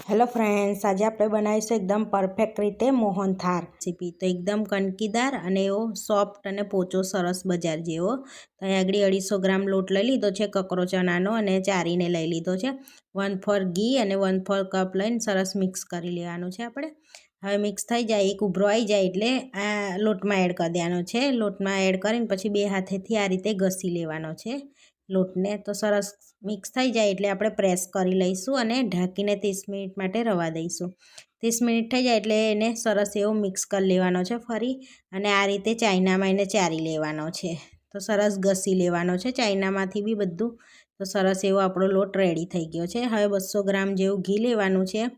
Hello friends, आज આપણે બનાવીશું એકદમ પરફેક્ટ રીતે મોહનથાળ રેસીપી। તો એકદમ કણકીદાર અને એવો સોફ્ટ અને પોચો સરસ બજાર જેવો। તો અહીં આગળ 250 ગ્રામ લોટ લઈ લીધો છે કકરો ચણાનો અને ચારીને લઈ લીધો છે। 1/4 ઘી અને 1/4 કપ લઈને સરસ મિક્સ કરી લેવાનું છે આપણે। હવે મિક્સ થઈ જાય, એક ઉભરો આવી જાય એટલે આ લોટમાં એડ કરી દેવાનો છે। લોટમાં એડ કરીને પછી બે હાથેથી આ રીતે ઘસી લેવાનો છે લોટને। તો સરસ મિક્સ થઈ જાય એટલે આપણે પ્રેસ કરી લઈશું અને ઢાંકીને 30 મિનિટ માટે રવા દઈશું। 30 મિનિટ થઈ જાય એટલે એને સરસ એવો મિક્સ કરી લેવાનો છે ફરી, અને આ રીતે ચાઈનામાં એને ચારી લેવાનો છે। તો સરસ ઘસી લેવાનો છે ચાઈનામાંથી બી બધું। તો સરસ એવો આપણો લોટ રેડી થઈ ગયો છે। હવે 200 ગ્રામ જેવું ઘી લેવાનું છે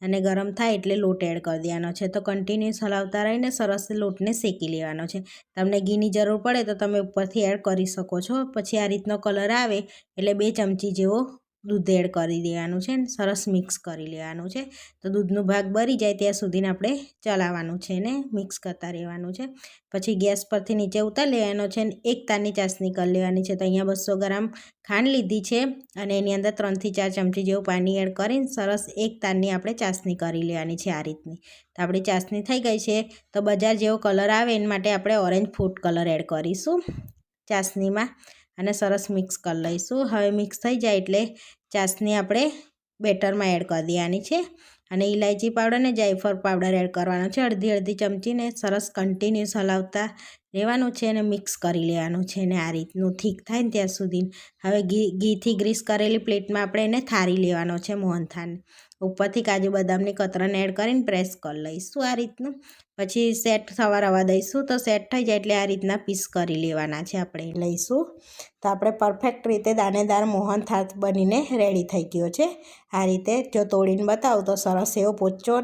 અને ગરમ થાય એટલે લોટ એડ કરી દેવાનો છે। તો કન્ટિન્યુઅસ હલાવતા રહીને સરસ લોટને શેકી લેવાનો છે। તમને ઘીની જરૂર પડે તો તમે ઉપરથી એડ કરી શકો છો। પછી આ રીતનો કલર આવે એટલે 2 ચમચી જેવો દૂધ એડ કરી દેવાનું છે, સરસ મિક્સ કરી લેવાનું છે। તો દૂધનો ભાગ બળી જાય ત્યાં સુધીને આપણે ચલાવવાનું છે ને મિક્સ કરતા રહેવાનું છે। પછી ગેસ પરથી નીચે ઉતારી લેવાનો છે અને 1 તારની ચાસણી કરી લેવાની છે। તો અહીંયા 200 ગ્રામ ખાંડ લીધી છે અને એની અંદર 3 થી 4 ચમચી જેવું પાણી એડ કરીને સરસ 1 તારની આપણે ચાસણી કરી લેવાની છે આ રીતની। તો આપણી ચાસણી થઈ ગઈ છે। તો બજાર જેવો કલર આવે એના માટે આપણે ઓરેન્જ ફૂડ કલર એડ કરીશું ચાસણીમાં અને સરસ મિક્સ કરી લઈશું। હવે મિક્સ થઈ જાય એટલે ચાસણી આપણે બેટરમાં એડ કરી દેવાની છે અને ઇલાયચી પાવડર ને જાયફળ પાવડર એડ કરવાનો છે અડધી ચમચીને। સરસ કન્ટિન્યુઅસ હલાવતા રહેવાનું છે અને મિક્સ કરી લેવાનું છે ને આ રીતનું થીક થાય ને ત્યાં સુધી। હવે ઘીથી ગ્રીસ કરેલી પ્લેટમાં આપણે એને થાળી લેવાનો છે મોહનથાળને। ઉપરથી કાજુ બદામની કતરણ એડ કરીને પ્રેસ કરી લઈશું આ રીતનું। પછી સેટ થવા રવા દઈશું। તો સેટ થઈ જાય એટલે આ રીતના પીસ કરી લેવાના છે આપણે લઈશું। તો આપણે પરફેક્ટ રીતે દાણેદાર મોહનથાળ બનીને રેડી થઈ ગયો છે। આ રીતે જો તોડીને બતાવું તો સરસ એવો પોચો